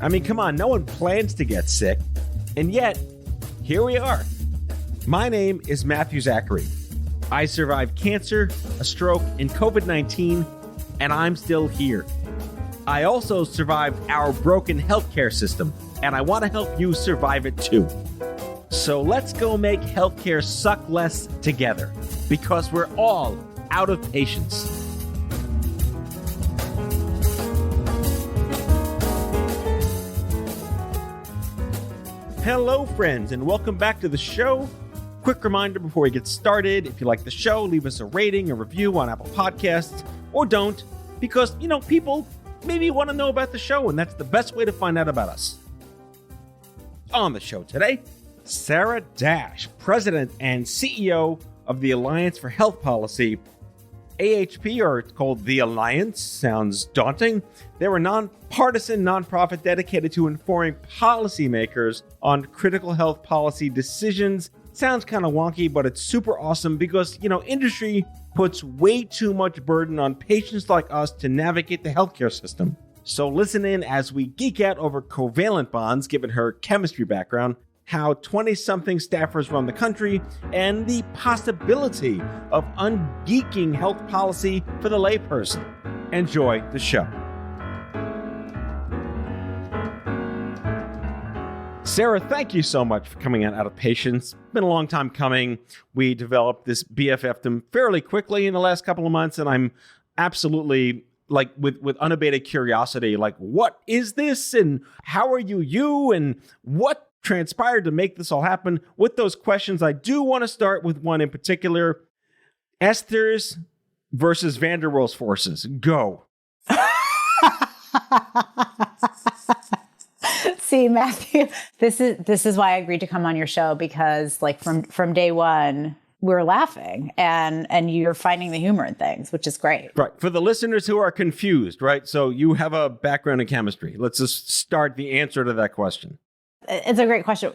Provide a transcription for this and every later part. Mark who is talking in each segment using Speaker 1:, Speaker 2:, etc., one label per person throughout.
Speaker 1: I mean, come on, no one plans to get sick. And yet, here we are. My name is Matthew Zachary. I survived cancer, a stroke, and COVID-19, and I'm still here. I also survived our broken healthcare system, and I want to help you survive it too. So let's go make healthcare suck less together, because we're all out of patience. Hello, friends, and welcome back to the show. Quick reminder before we get started, if you like the show, leave us a rating, a review on Apple Podcasts, or don't, because, people maybe want to know about the show, and that's the best way to find out about us. On the show today, Sarah Dash, President and CEO of the Alliance for Health Policy. AHP, or it's called the Alliance, sounds daunting. They're a nonpartisan nonprofit dedicated to informing policymakers on critical health policy decisions. Sounds kind of wonky, but it's super awesome because, industry puts way too much burden on patients like us to navigate the healthcare system. So listen in as we geek out over covalent bonds, given her chemistry background, how 20-something staffers run the country, and the possibility of un-geeking health policy for the layperson. Enjoy the show. Sarah, thank you so much for coming out of patience. It's been a long time coming. We developed this BFFdom fairly quickly in the last couple of months, and I'm absolutely with unabated curiosity, what is this, and how are you, and what transpired to make this all happen? With those questions, I do want to start with one in particular. Esther's versus van der Waals forces. Go.
Speaker 2: See, Matthew, this is why I agreed to come on your show, because from day one, we're laughing and you're finding the humor in things, which is great.
Speaker 1: Right. For the listeners who are confused, right? So you have a background in chemistry. Let's just start the answer to that question.
Speaker 2: It's a great question.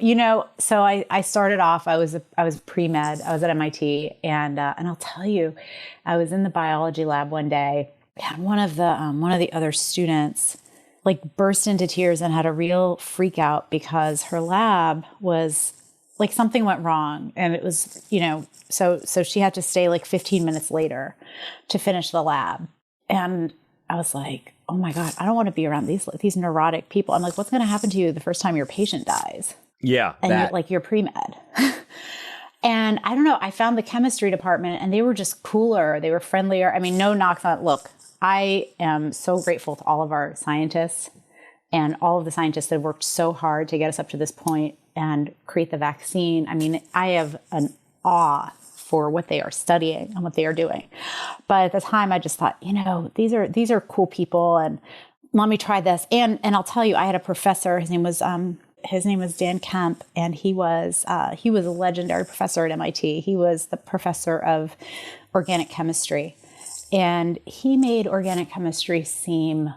Speaker 2: So I started off, I was pre-med. I was at MIT, and I'll tell you, I was in the biology lab one day, and one of the other students burst into tears and had a real freak out because her lab was something went wrong, and it was, so she had to stay 15 minutes later to finish the lab. And I was like, oh my God, I don't want to be around these neurotic people. I'm like, what's going to happen to you the first time your patient dies?
Speaker 1: Yeah.
Speaker 2: And you're pre-med. And I don't know, I found the chemistry department and they were just cooler. They were friendlier. I mean, no knocks on, look, I am so grateful to all of our scientists and all of the scientists that have worked so hard to get us up to this point and create the vaccine. I mean, I have an awe for what they are studying and what they are doing. But at the time I just thought, these are cool people, and let me try this. And I'll tell you, I had a professor, his name was Dan Kemp, and he was a legendary professor at MIT. He was the professor of organic chemistry, and he made organic chemistry seem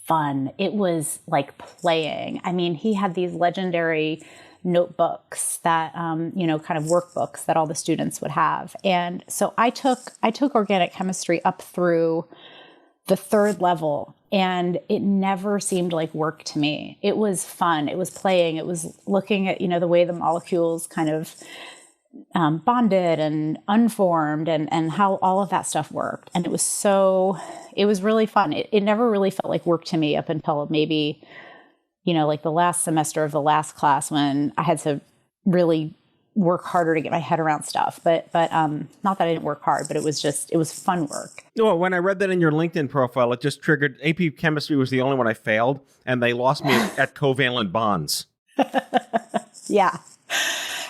Speaker 2: fun. It was like playing. I mean, he had these legendary notebooks that, kind of workbooks that all the students would have. And so I took organic chemistry up through the third level, and it never seemed like work to me. It was fun. It was playing. It was looking at, the way the molecules kind of bonded and unformed and how all of that stuff worked. And it was really fun. It never really felt like work to me up until maybe, the last semester of the last class, when I had to really work harder to get my head around stuff. But not that I didn't work hard, but it was fun work.
Speaker 1: Well, when I read that in your LinkedIn profile, it just triggered AP chemistry was the only one I failed, and they lost me at covalent bonds.
Speaker 2: Yeah.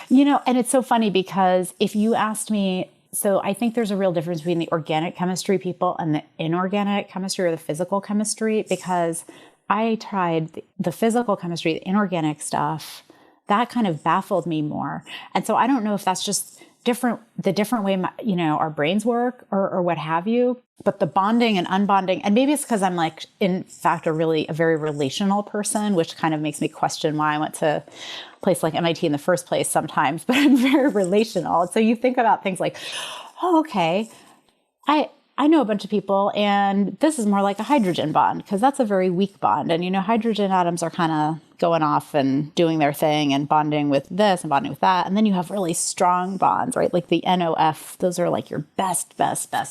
Speaker 2: And it's so funny because if you asked me, so I think there's a real difference between the organic chemistry people and the inorganic chemistry or the physical chemistry, because I tried the physical chemistry, the inorganic stuff, that kind of baffled me more. And so I don't know if that's just the different way, our brains work or what have you, but the bonding and unbonding, and maybe it's because I'm in fact, a very relational person, which kind of makes me question why I went to a place like MIT in the first place sometimes, but I'm very relational. And so you think about things like, oh, okay, I I know a bunch of people, and this is more like a hydrogen bond because that's a very weak bond. And, hydrogen atoms are kind of going off and doing their thing and bonding with this and bonding with that. And then you have really strong bonds, right? Like the NOF, those are like your best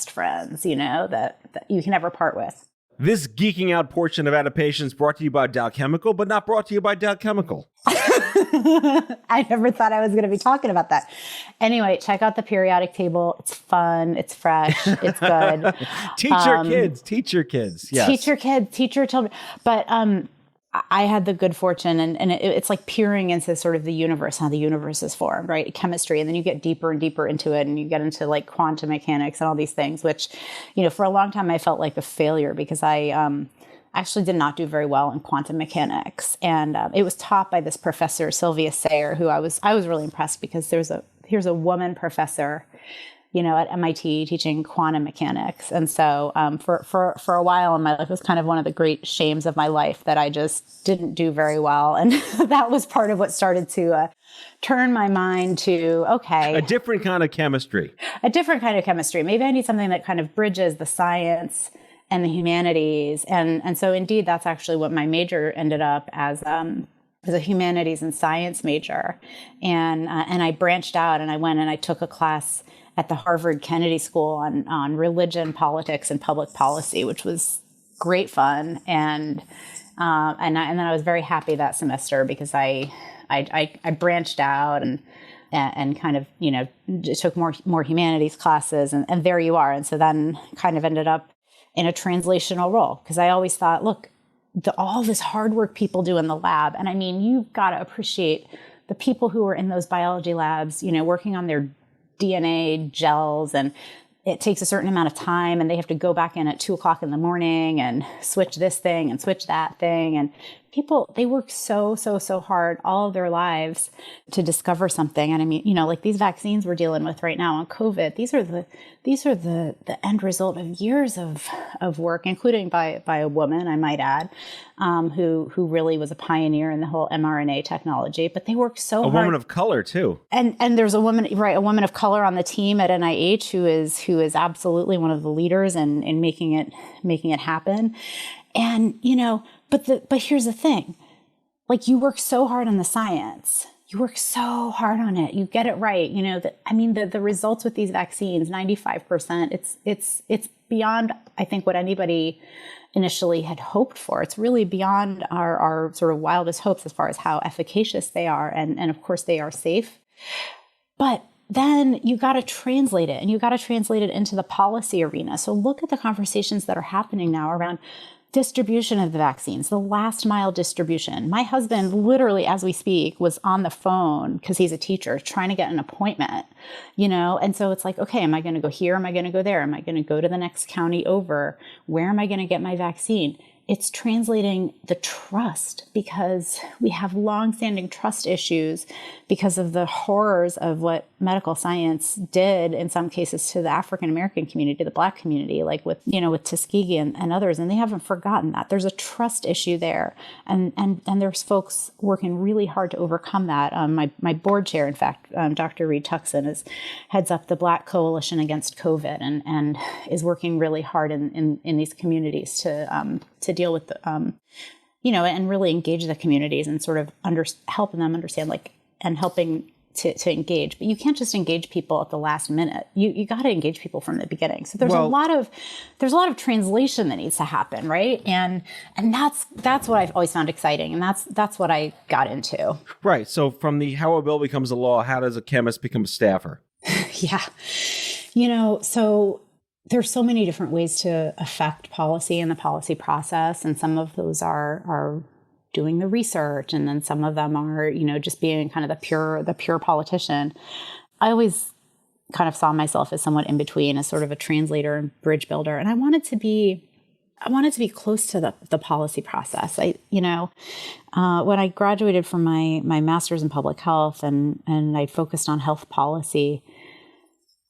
Speaker 2: friends, that you can never part with.
Speaker 1: This geeking out portion of Adaptation is brought to you by Dow Chemical, but not brought to you by Dow Chemical.
Speaker 2: I never thought I was going to be talking about that. Anyway, check out the periodic table. It's fun. It's fresh. It's good.
Speaker 1: Teach your kids. Yes.
Speaker 2: Teach your children. But I had the good fortune, and it's like peering into sort of the universe, how the universe is formed, right? Chemistry. And then you get deeper and deeper into it, and you get into like quantum mechanics and all these things, which, for a long time I felt like a failure because I actually did not do very well in quantum mechanics. And it was taught by this professor, Sylvia Sayer, who I was really impressed because here's a woman professor, at MIT teaching quantum mechanics. And so for a while in my life, it was kind of one of the great shames of my life that I just didn't do very well. And that was part of what started to turn my mind to, okay.
Speaker 1: A different kind of chemistry.
Speaker 2: Maybe I need something that kind of bridges the science and the humanities. And so indeed, that's actually what my major ended up as a humanities and science major. And I branched out and I went and I took a class at the Harvard Kennedy School on religion, politics, and public policy, which was great fun. And then I was very happy that semester because I branched out and kind of, took more humanities classes and there you are. And so then kind of ended up in a translational role because I always thought, look, all this hard work people do in the lab. And I mean, you've got to appreciate the people who are in those biology labs, working on their DNA gels, and it takes a certain amount of time and they have to go back in at 2:00 in the morning and switch this thing and switch that thing. And people, they work so hard all of their lives to discover something. And I mean, like these vaccines we're dealing with right now on COVID, these are the end result of years of work, including by a woman, I might add, who really was a pioneer in the whole mRNA technology. But they worked so hard.
Speaker 1: A woman of color too.
Speaker 2: And there's a woman of color on the team at NIH who is absolutely one of the leaders in making it happen. And, but here's the thing, like you work so hard on the science, you work so hard on it, you get it right. The results with these vaccines, 95%, it's beyond, I think, what anybody initially had hoped for. It's really beyond our sort of wildest hopes as far as how efficacious they are. And of course they are safe, but then you got to translate it, and you got to translate it into the policy arena. So look at the conversations that are happening now around distribution of the vaccines, the last mile distribution. My husband, literally as we speak, was on the phone because he's a teacher trying to get an appointment, and so it's like, okay, am I going to go here? Am I going to go there? Am I going to go to the next county over? Where am I going to get my vaccine? It's translating the trust because we have longstanding trust issues because of the horrors of what medical science did in some cases to the African American community, the Black community, like with Tuskegee and others. And they haven't forgotten that. There's a trust issue there. And there's folks working really hard to overcome that. My board chair, in fact, Dr. Reed Tuckson, heads up the Black Coalition Against COVID and is working really hard in these communities to deal with and really engage the communities and sort of helping them understand, and helping to engage. But you can't just engage people at the last minute. You got to engage people from the beginning. So there's a lot of translation that needs to happen, right? And that's what I've always found exciting, and that's what I got into.
Speaker 1: Right. So from how a bill becomes a law, how does a chemist become a staffer?
Speaker 2: Yeah. So there's so many different ways to affect policy and the policy process. And some of those are doing the research. And then some of them are, just being kind of the pure politician. I always kind of saw myself as somewhat in between, as sort of a translator and bridge builder. And I wanted to be close to the policy process. When I graduated from my master's in public health and I focused on health policy,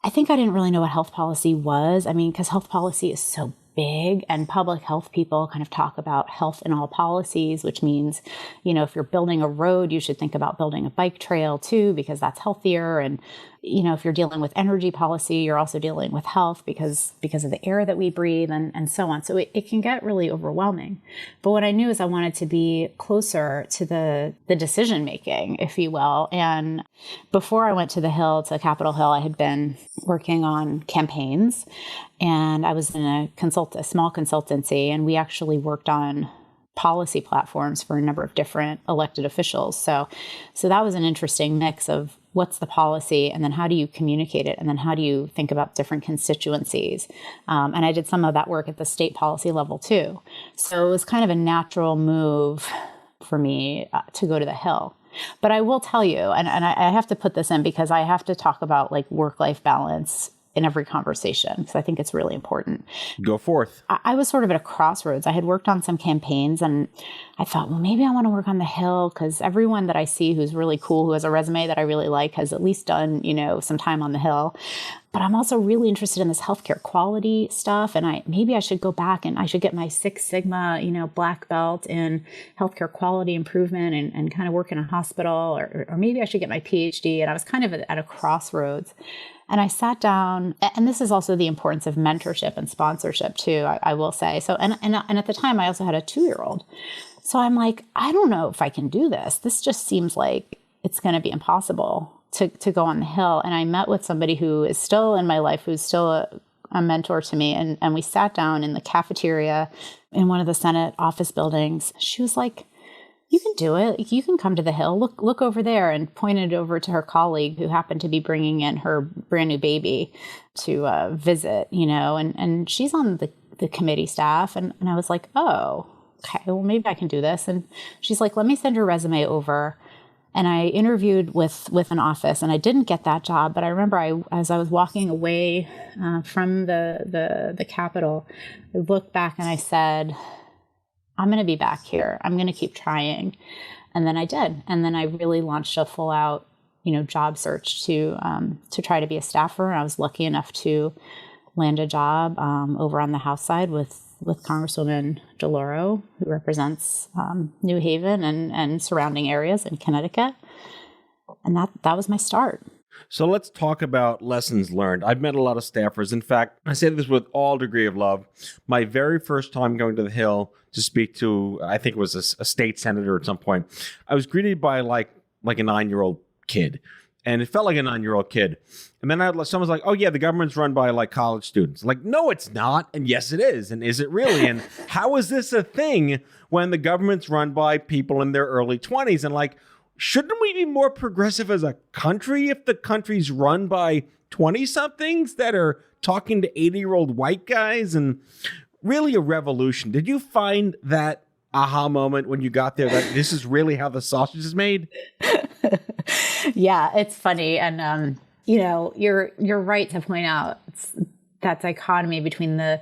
Speaker 2: I think I didn't really know what health policy was. I mean, because health policy is so big, and public health people kind of talk about health in all policies, which means, if you're building a road, you should think about building a bike trail too, because that's healthier. And if you're dealing with energy policy, you're also dealing with health because of the air that we breathe and so on. So it can get really overwhelming. But what I knew is I wanted to be closer to the decision making, if you will. And before I went to the Hill, to Capitol Hill, I had been working on campaigns, and I was in a small consultancy, and we actually worked on policy platforms for a number of different elected officials. So that was an interesting mix of what's the policy, and then how do you communicate it, and then how do you think about different constituencies. And I did some of that work at the state policy level too. So it was kind of a natural move for me to go to the Hill. But I will tell you, and I have to put this in because I have to talk about like work-life balance in every conversation, because I think it's really important.
Speaker 1: Go forth.
Speaker 2: I was sort of at a crossroads. I had worked on some campaigns, and I thought, well, maybe I want to work on the Hill, because everyone that I see who's really cool, who has a resume that I really like, has at least done, some time on the Hill. But I'm also really interested in this healthcare quality stuff. And maybe I should go back and I should get my Six Sigma, black belt in healthcare quality improvement and kind of work in a hospital, or maybe I should get my PhD. And I was kind of at a crossroads. And I sat down, and this is also the importance of mentorship and sponsorship too, I will say. So, and at the time I also had a 2-year-old. So I'm like, I don't know if I can do this. This just seems like it's going to be impossible to go on the Hill. And I met with somebody who is still in my life, who's still a mentor to me. And we sat down in the cafeteria in one of the Senate office buildings. She was like, you can do it. You can come to the Hill. Look over there, and pointed over to her colleague who happened to be bringing in her brand new baby to visit, and she's on the committee staff. And I was like, oh, okay, well, maybe I can do this. And she's like, let me send your resume over. And I interviewed with an office, and I didn't get that job. But I remember as I was walking away from the Capitol, I looked back and I said, I'm going to be back here. I'm going to keep trying. And then I did. And then I really launched a full out, job search to try to be a staffer. I was lucky enough to land a job over on the House side with Congresswoman DeLauro, who represents New Haven and surrounding areas in Connecticut. And that was my start.
Speaker 1: So let's talk about lessons learned. I've met a lot of staffers. In fact, I say this with all degree of love. My very first time going to the Hill to speak to, I think it was a state senator at some point, I was greeted by like a 9-year-old kid. And it felt like a 9-year-old kid. And then someone's like, oh yeah, the government's run by like college students. Like, no, it's not. And yes, it is. And is it really? And how is this a thing when the government's run by people in their early 20s? And like, shouldn't we be more progressive as a country if the country's run by 20-somethings that are talking to 80-year-old white guys? And really a revolution. Did you find that aha moment when you got there that this is really how the sausage is made?
Speaker 2: Yeah, it's funny. And, you're right to point out that dichotomy between the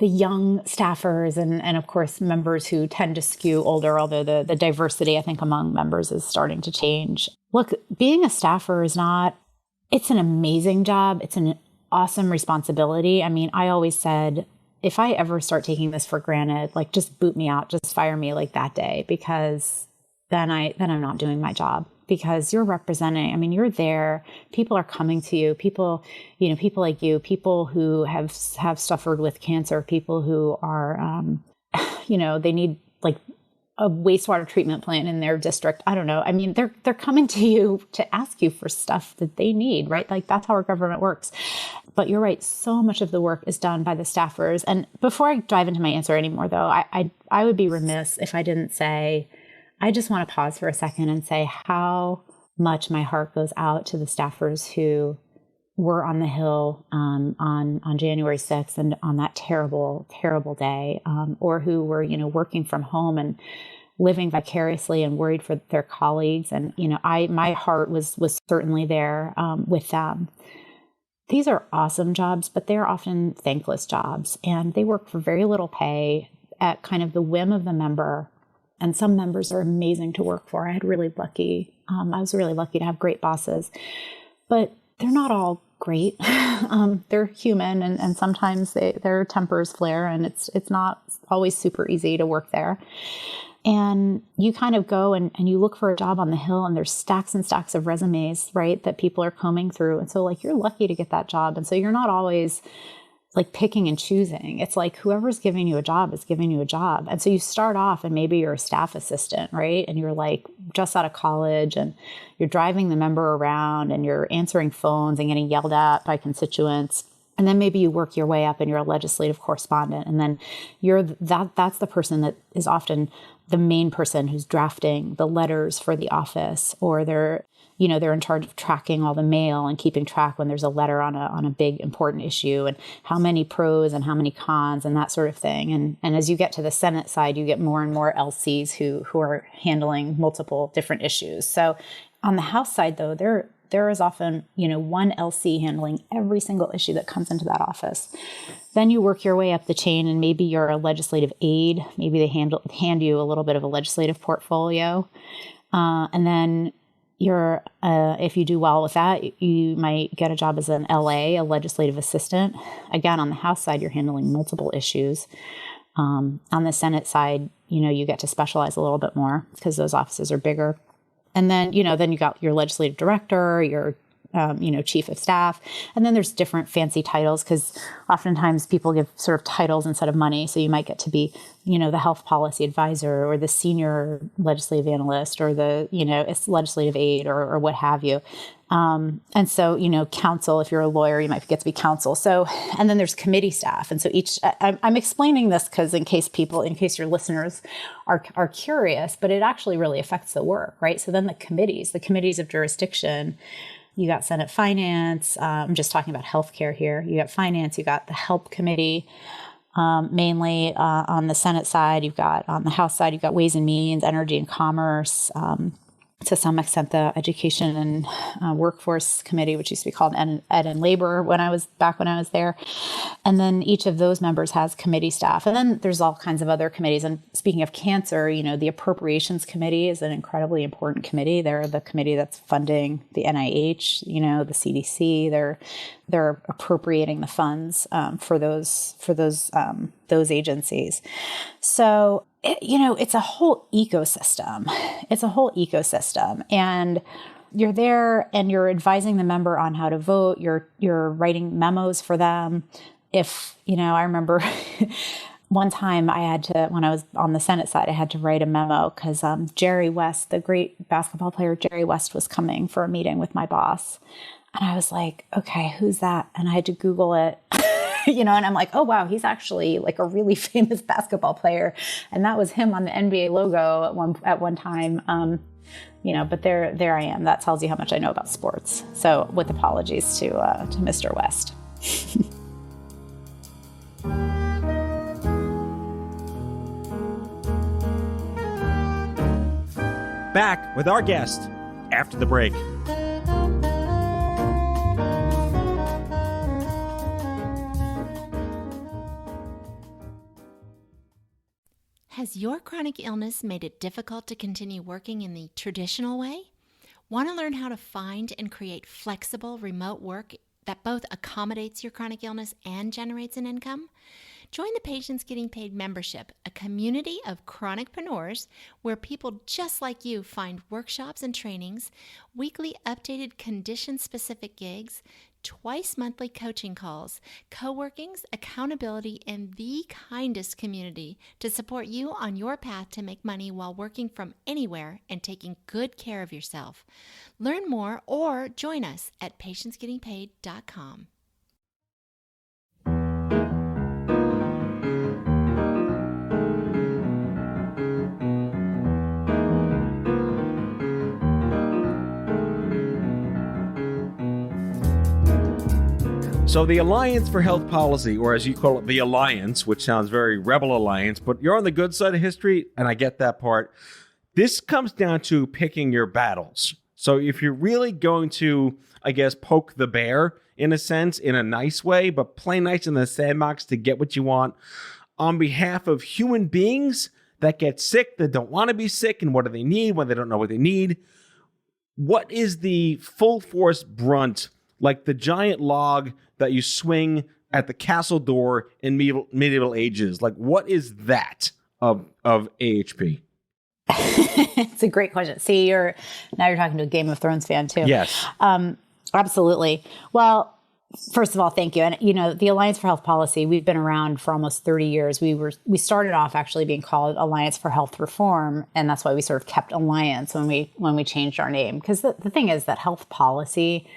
Speaker 2: young staffers and of course, members who tend to skew older, although the diversity, I think, among members is starting to change. Look, being a staffer it's an amazing job. It's an awesome responsibility. I mean, I always said, if I ever start taking this for granted, like just boot me out, just fire me like that day, because then I'm not doing my job. Because you're representing, you're there, people are coming to you, people like you, people who have suffered with cancer, people who are, they need like a wastewater treatment plant in their district. I don't know. They're coming to you to ask you for stuff that they need, right? Like that's how our government works. But you're right. So much of the work is done by the staffers. And before I dive into my answer anymore, though, I would be remiss if I didn't say, I just want to pause for a second and say how much my heart goes out to the staffers who were on the Hill on January 6th and on that terrible, terrible day, or who were, working from home and living vicariously and worried for their colleagues. And, my heart was certainly there with them. These are awesome jobs, but they're often thankless jobs, and they work for very little pay at kind of the whim of the member. And some members are amazing to work for. I was really lucky to have great bosses, but they're not all great. They're human, and sometimes their tempers flare, and it's not always super easy to work there. And you kind of go and you look for a job on the Hill, and there's stacks and stacks of resumes, right, that people are combing through. And so like, you're lucky to get that job. And so you're not always like picking and choosing. It's like whoever's giving you a job is giving you a job. And so you start off and maybe you're a staff assistant, right? And you're like just out of college and you're driving the member around and you're answering phones and getting yelled at by constituents. And then maybe you work your way up and you're a legislative correspondent. And then that's the person that is often the main person who's drafting the letters for the office, or they're in charge of tracking all the mail and keeping track when there's a letter on a big important issue, and how many pros and how many cons and that sort of thing. And as you get to the Senate side, you get more and more LCs who are handling multiple different issues. So on the House side, though, there is often, one LC handling every single issue that comes into that office. Then you work your way up the chain, and maybe you're a legislative aide. Maybe they hand you a little bit of a legislative portfolio. And then if you do well with that, you might get a job as an LA, a legislative assistant. Again, on the House side, you're handling multiple issues. On the Senate side, you get to specialize a little bit more because those offices are bigger. And then, then you got your legislative director, your, chief of staff. And then there's different fancy titles, because oftentimes people give sort of titles instead of money. So you might get to be, the health policy advisor, or the senior legislative analyst, or the, legislative aide, or what have you. And so, counsel, if you're a lawyer, you might get to be counsel. So, and then there's committee staff. And so I'm explaining this because in case your listeners are curious, but it actually really affects the work, right? So then the committees of jurisdiction, you got Senate Finance. I'm just talking about healthcare here. You got Finance, you got the Help Committee, mainly on the Senate side. You've got on the House side, you've got Ways and Means, Energy and Commerce, to some extent the Education and Workforce Committee, which used to be called Ed and Labor when I was there. And then each of those members has committee staff. And then there's all kinds of other committees. And speaking of cancer, the Appropriations Committee is an incredibly important committee. They're the committee that's funding the NIH, the CDC. They're appropriating the funds for those agencies. So it's a whole ecosystem. And you're there and you're advising the member on how to vote. You're writing memos for them. I remember one time when I was on the Senate side, I had to write a memo because Jerry West, the great basketball player Jerry West, was coming for a meeting with my boss. And I was like, okay, who's that? And I had to Google it. And I'm like, oh, wow, he's actually like a really famous basketball player. And that was him on the NBA logo at one time. But there I am. That tells you how much I know about sports. So with apologies to Mr. West.
Speaker 1: Back with our guest after the break.
Speaker 3: Has your chronic illness made it difficult to continue working in the traditional way? Want to learn how to find and create flexible remote work that both accommodates your chronic illness and generates an income? Join the Patients Getting Paid membership, a community of chronicpreneurs where people just like you find workshops and trainings, weekly updated condition-specific gigs, twice monthly coaching calls, co-workings, accountability, and the kindest community to support you on your path to make money while working from anywhere and taking good care of yourself. Learn more or join us at patientsgettingpaid.com.
Speaker 1: So the Alliance for Health Policy, or as you call it, the Alliance, which sounds very rebel alliance, but you're on the good side of history, and I get that part. This comes down to picking your battles. So if you're really going to, I guess, poke the bear, in a sense, in a nice way, but play nice in the sandbox to get what you want, on behalf of human beings that get sick, that don't want to be sick, and what do they need when they don't know what they need, what is the full force brunt, like the giant log that you swing at the castle door in medieval ages? Like, what is that of AHP?
Speaker 2: It's a great question. See, now you're talking to a Game of Thrones fan too.
Speaker 1: Yes.
Speaker 2: Absolutely. Well, first of all, thank you. And, the Alliance for Health Policy, we've been around for almost 30 years. We started off actually being called Alliance for Health Reform. And that's why we sort of kept Alliance when we changed our name. Because the thing is that health policy,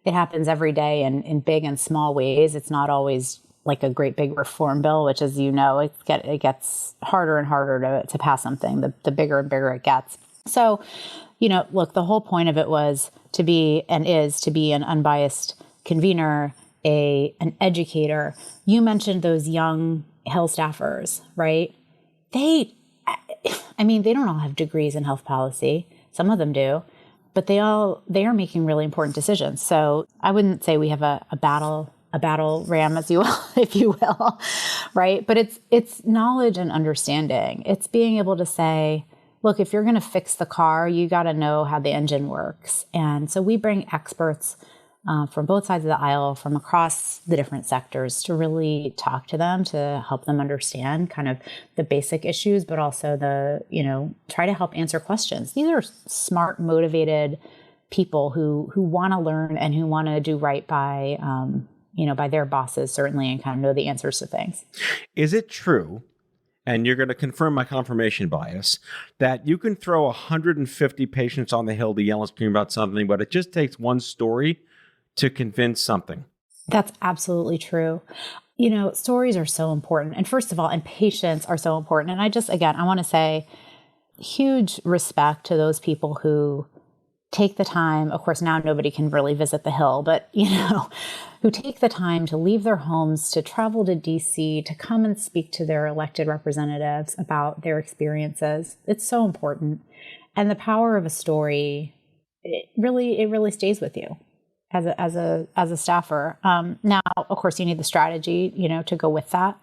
Speaker 2: it happens every day in big and small ways. It's not always like a great big reform bill, which, as you know, it gets harder and harder to pass something, the bigger and bigger it gets. So, look, the whole point of it was to be an unbiased convener, an educator. You mentioned those young Hill staffers, right? They don't all have degrees in health policy. Some of them do, but they are making really important decisions. So I wouldn't say we have a battle ram, as you will, if you will, right? But it's knowledge and understanding. It's being able to say, look, if you're going to fix the car, you got to know how the engine works. And so we bring experts from both sides of the aisle, from across the different sectors, to really talk to them, to help them understand kind of the basic issues, but also try to help answer questions. These are smart, motivated people who want to learn and who want to do right by their bosses, certainly, and kind of know the answers to things.
Speaker 1: Is it true, and you're going to confirm my confirmation bias, that you can throw 150 patients on the Hill to yell and scream about something, but it just takes one story to convince something?
Speaker 2: That's absolutely true. Stories are so important. And first of all, and patients are so important. And I want to say huge respect to those people who take the time. Of course, now nobody can really visit the Hill, but, who take the time to leave their homes, to travel to DC, to come and speak to their elected representatives about their experiences. It's so important. And the power of a story, it really stays with you as a staffer. Now, of course, you need the strategy, to go with that.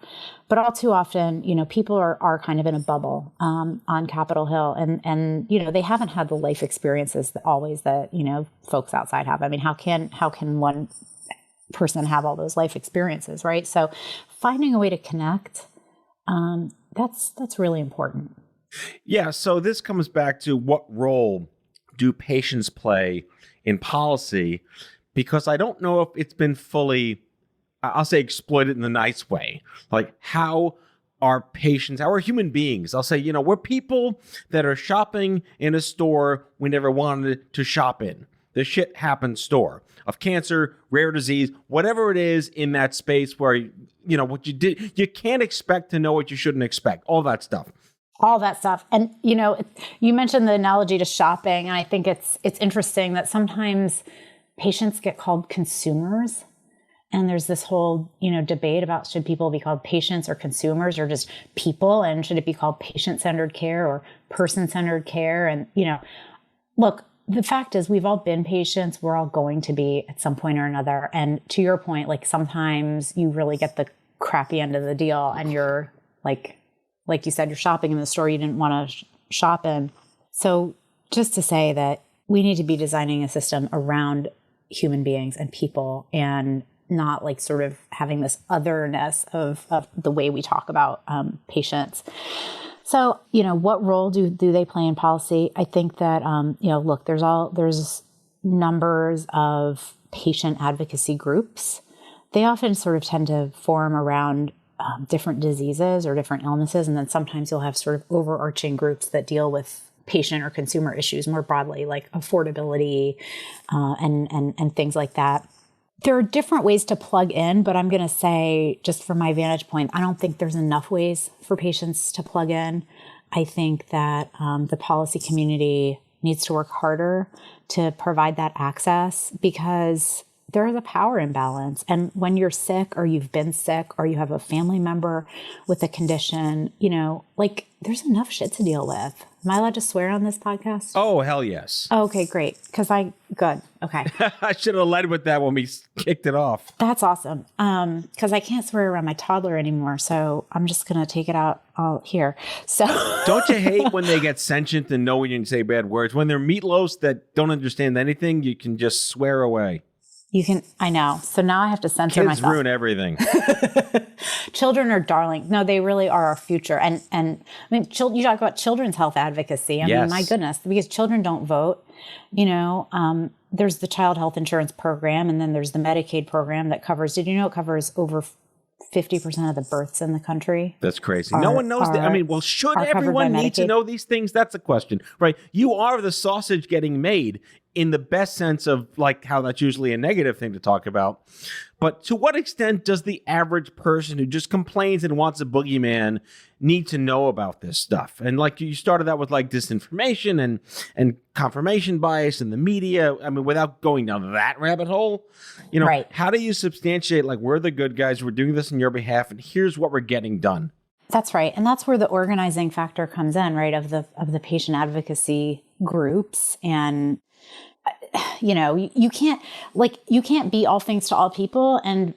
Speaker 2: But all too often, people are kind of in a bubble on Capitol Hill, and they haven't had the life experiences that folks outside have. I mean, how can one person have all those life experiences, right? So finding a way to connect, that's really important.
Speaker 1: Yeah. So this comes back to, what role do patients play in policy? Because I don't know if it's been fully, I'll say, exploited in the nice way. Like, how are human beings? I'll say, we're people that are shopping in a store we never wanted to shop in. The shit happens store of cancer, rare disease, whatever it is in that space where, what you did, you can't expect to know what you shouldn't expect, all that stuff.
Speaker 2: All that stuff. And, you mentioned the analogy to shopping. And I think it's interesting that sometimes patients get called consumers. And there's this whole, debate about, should people be called patients or consumers, or just people? And should it be called patient-centered care or person-centered care? And, look, the fact is, we've all been patients. We're all going to be at some point or another. And to your point, like, sometimes you really get the crappy end of the deal, and you're like you said, you're shopping in the store you didn't want to shop in. So just to say that we need to be designing a system around human beings and people, and not like sort of having this otherness of the way we talk about patients. So, what role do they play in policy? I think that, look, there's numbers of patient advocacy groups. They often sort of tend to form around different diseases or different illnesses. And then sometimes you'll have sort of overarching groups that deal with patient or consumer issues more broadly, like affordability and things like that. There are different ways to plug in, but I'm going to say, just from my vantage point, I don't think there's enough ways for patients to plug in. I think that the policy community needs to work harder to provide that access, because there is a power imbalance. And when you're sick, or you've been sick, or you have a family member with a condition, there's enough shit to deal with. Am I allowed to swear on this podcast?
Speaker 1: Oh, hell yes.
Speaker 2: Oh, okay, great. Good. Okay.
Speaker 1: I should have led with that when we kicked it off.
Speaker 2: That's awesome. Because I can't swear around my toddler anymore. So I'm just going to take it out all here. So
Speaker 1: don't you hate when they get sentient and know when you can say bad words? When they're meatloafs that don't understand anything, you can just swear away.
Speaker 2: I know. So now I have to censor
Speaker 1: Kids
Speaker 2: myself.
Speaker 1: ruin everything.
Speaker 2: Children are darling. No, they really are our future. And I mean, you talk about children's health advocacy. I mean, my goodness, because children don't vote. There's the child health insurance program, and then there's the Medicaid program that covers. Did you know it covers over 50% of the births in the country?
Speaker 1: That's crazy. No one knows that. I mean, well, should everyone need to know these things? That's a question, right? You are the sausage getting made in the best sense of like how that's usually a negative thing to talk about. But to what extent does the average person who just complains and wants a boogeyman need to know about this stuff? And like you started out with like disinformation and confirmation bias in the media. I mean, without going down that rabbit hole,
Speaker 2: right.
Speaker 1: How do you substantiate like we're the good guys, we're doing this on your behalf, and here's what we're getting done?
Speaker 2: That's right. And that's where the organizing factor comes in, right? Of the patient advocacy groups. And you can't be all things to all people, and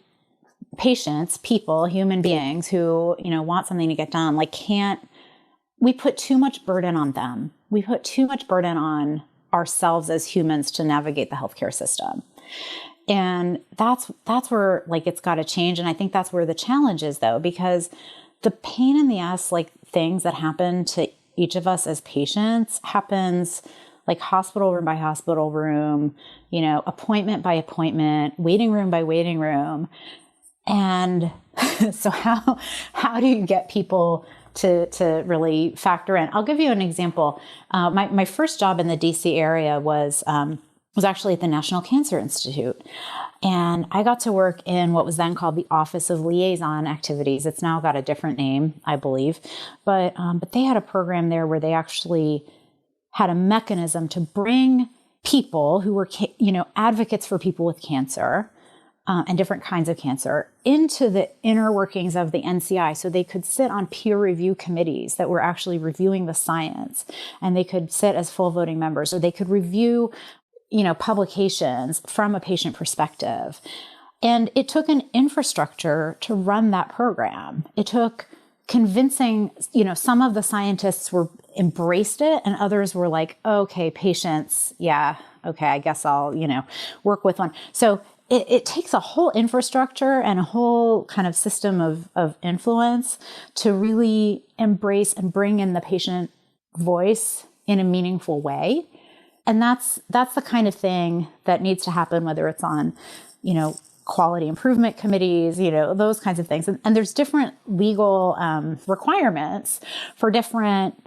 Speaker 2: patients, human beings who, want something to get done, we put too much burden on them. We put too much burden on ourselves as humans to navigate the healthcare system. And that's where it's got to change. And I think that's where the challenge is though, because the pain in the ass, things that happen to each of us as patients happens hospital room by hospital room, appointment by appointment, waiting room by waiting room. And so how do you get people to really factor in? I'll give you an example. My first job in the DC area was actually at the National Cancer Institute. And I got to work in what was then called the Office of Liaison Activities. It's now got a different name, I believe. But they had a program there where they actually had a mechanism to bring people who were, advocates for people with cancer and different kinds of cancer into the inner workings of the NCI. So they could sit on peer review committees that were actually reviewing the science, and they could sit as full voting members, or they could review, publications from a patient perspective. And it took an infrastructure to run that program. It took convincing, some of the scientists embraced it, and others were like, okay, patients, yeah, okay, I guess I'll, work with one. So it takes a whole infrastructure and a whole kind of system of influence to really embrace and bring in the patient voice in a meaningful way. And that's the kind of thing that needs to happen, whether it's on, quality improvement committees, those kinds of things. And there's different legal requirements for different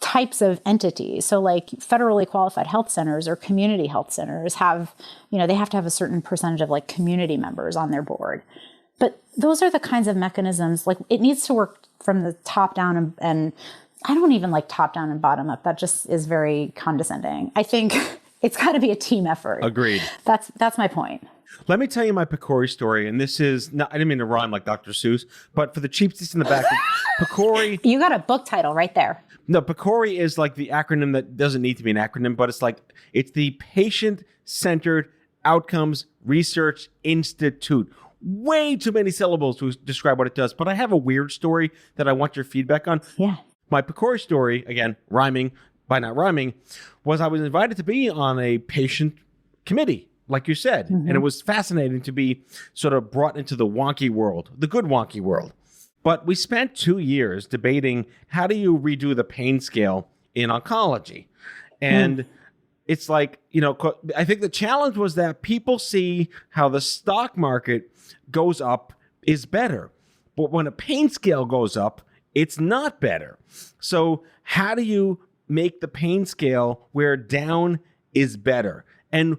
Speaker 2: types of entities. So federally qualified health centers or community health centers have, they have to have a certain percentage of community members on their board. But those are the kinds of mechanisms, it needs to work from the top down, and I don't even like top down and bottom up. That just is very condescending. I think it's got to be a team effort.
Speaker 1: Agreed.
Speaker 2: That's my point.
Speaker 1: Let me tell you my Picori story, and this is not, I didn't mean to rhyme like Dr. Seuss, but for the cheapsies in the back, Picori.
Speaker 2: You got a book title right there.
Speaker 1: No, Picori is the acronym that doesn't need to be an acronym, but it's the Patient-Centered Outcomes Research Institute. Way too many syllables to describe what it does, but I have a weird story that I want your feedback on.
Speaker 2: Yeah.
Speaker 1: My Picori story, again, rhyming by not rhyming, was I was invited to be on a patient committee, like you said. Mm-hmm. And it was fascinating to be sort of brought into the wonky world, the good wonky world. But we spent 2 years debating how do you redo the pain scale in oncology. And it's I think the challenge was that people see how the stock market goes up is better. But when a pain scale goes up, it's not better. So how do you make the pain scale where down is better? And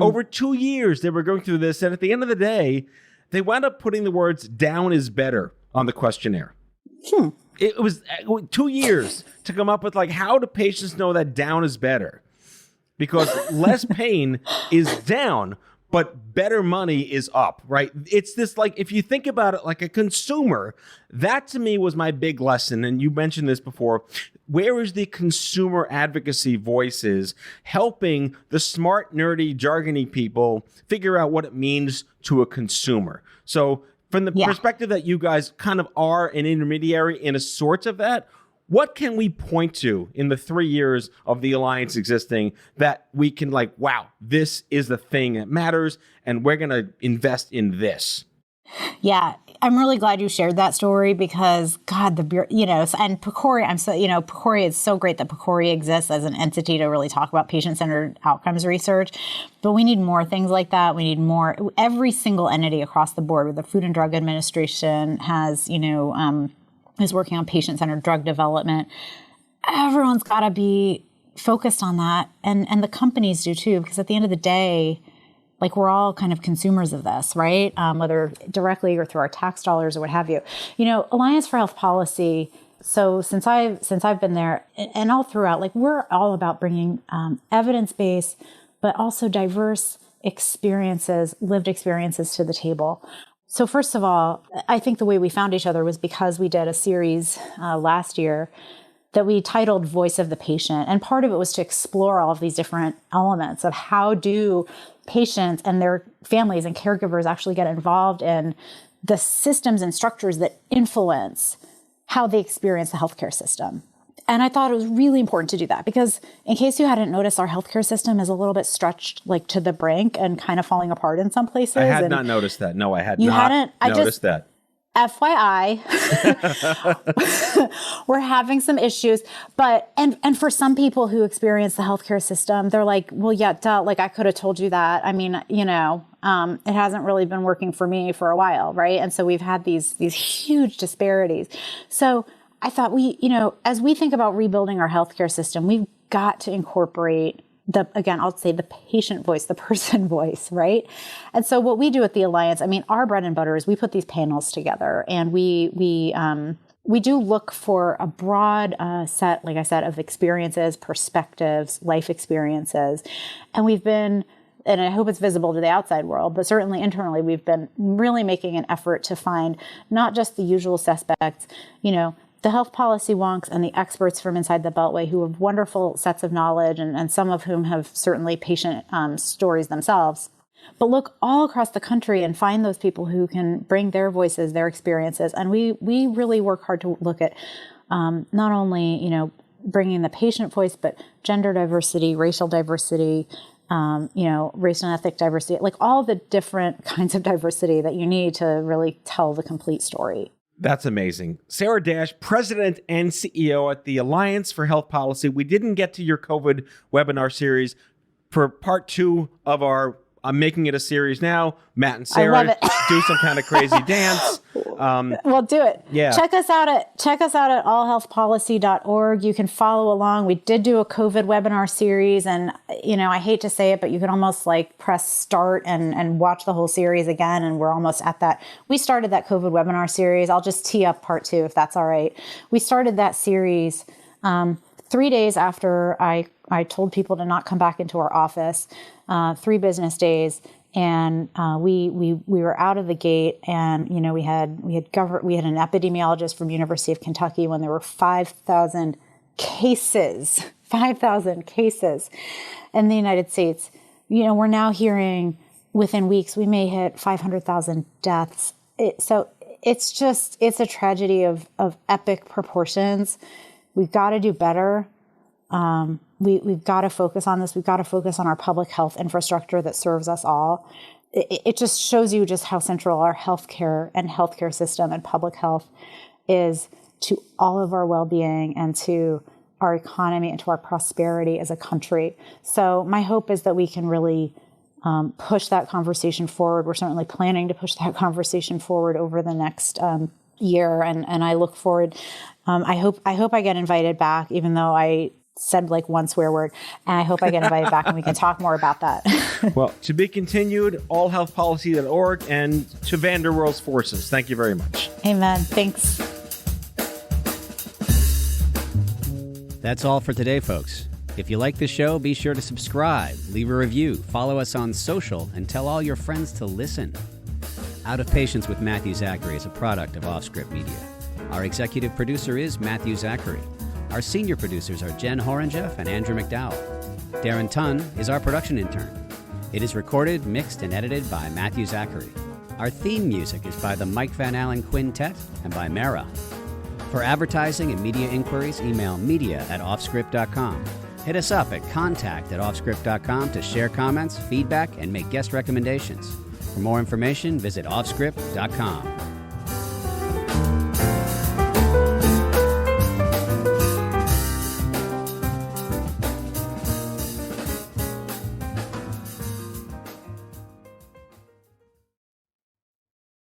Speaker 1: over 2 years, they were going through this. And at the end of the day, they wound up putting the words down is better on the questionnaire. It was 2 years to come up with how do patients know that down is better? Because less pain is down, but better money is up, right? It's this if you think about it like a consumer, that to me was my big lesson. And you mentioned this before. Where is the consumer advocacy voices helping the smart, nerdy, jargony people figure out what it means to a consumer? So from the perspective that you guys kind of are an intermediary in a sort of that, what can we point to in the 3 years of the Alliance existing that we can wow, this is the thing that matters and we're going to invest in this?
Speaker 2: Yeah, I'm really glad you shared that story because God, and PCORI, PCORI is so great that PCORI exists as an entity to really talk about patient-centered outcomes research. But we need more things like that. We need more. Every single entity across the board with the Food and Drug Administration has, is working on patient-centered drug development. Everyone's got to be focused on that. And the companies do too, because at the end of the day, we're all kind of consumers of this, right? Whether directly or through our tax dollars or what have you. Alliance for Health Policy. So since I've been there and all throughout, we're all about bringing evidence-based, but also diverse experiences, lived experiences to the table. So first of all, I think the way we found each other was because we did a series last year that we titled Voice of the Patient. And part of it was to explore all of these different elements of how do patients and their families and caregivers actually get involved in the systems and structures that influence how they experience the healthcare system. And I thought it was really important to do that because in case you hadn't noticed, our healthcare system is a little bit stretched to the brink and kind of falling apart in some places. I
Speaker 1: had not noticed that. No, I had
Speaker 2: you
Speaker 1: not
Speaker 2: hadn't,
Speaker 1: noticed that.
Speaker 2: FYI, we're having some issues, but, and for some people who experience the healthcare system, they're like, well, yeah, duh, I could have told you that. I mean, it hasn't really been working for me for a while. Right. And so we've had these huge disparities. So I thought as we think about rebuilding our healthcare system, we've got to incorporate I'll say the patient voice, the person voice, right? And so what we do at the Alliance, our bread and butter is we put these panels together and we do look for a broad set, like I said, of experiences, perspectives, life experiences. And and I hope it's visible to the outside world, but certainly internally, we've been really making an effort to find not just the usual suspects, the health policy wonks and the experts from inside the Beltway who have wonderful sets of knowledge and some of whom have certainly patient stories themselves. But look all across the country and find those people who can bring their voices, their experiences. And we really work hard to look at not only, bringing the patient voice, but gender diversity, racial diversity, race and ethnic diversity, all the different kinds of diversity that you need to really tell the complete story.
Speaker 1: That's amazing. Sarah Dash, President and CEO at the Alliance for Health Policy. We didn't get to your COVID webinar series. For part 2 of I'm making it a series now, Matt and Sarah do some kind of crazy dance.
Speaker 2: Well, do it.
Speaker 1: Yeah.
Speaker 2: Check us out at allhealthpolicy.org. You can follow along. We did do a COVID webinar series, and I hate to say it, but you can almost press start and watch the whole series again. And we're almost at that. We started that COVID webinar series. I'll just tee up part 2 if that's all right. We started that series 3 days after I told people to not come back into our office, 3 business days. And we were out of the gate, and we had an epidemiologist from University of Kentucky when there were 5,000 cases in the United States. We're now hearing within weeks we may hit 500,000 deaths. So it's a tragedy of epic proportions. We've got to do better. We've got to focus on this. We've got to focus on our public health infrastructure that serves us all. It just shows you just how central our healthcare system and public health is to all of our well-being and to our economy and to our prosperity as a country. So my hope is that we can really push that conversation forward. We're certainly planning to push that conversation forward over the next year, and I look forward. I hope I get invited back, even though I said one swear word, and I hope I get invited back and we can talk more about that.
Speaker 1: Well, to be continued, allhealthpolicy.org, and to van der Waals forces. Thank you very much.
Speaker 2: Amen. Thanks.
Speaker 4: That's all for today, folks. If you like the show, be sure to subscribe, leave a review, follow us on social, and tell all your friends to listen. Out of Patience with Matthew Zachary is a product of Offscript Media. Our executive producer is Matthew Zachary. Our senior producers are Jen Horangeff and Andrew McDowell. Darren Tunn is our production intern. It is recorded, mixed, and edited by Matthew Zachary. Our theme music is by the Mike Van Allen Quintet and by Mara. For advertising and media inquiries, email media@offscript.com. Hit us up at contact@offscript.com to share comments, feedback, and make guest recommendations. For more information, visit offscript.com.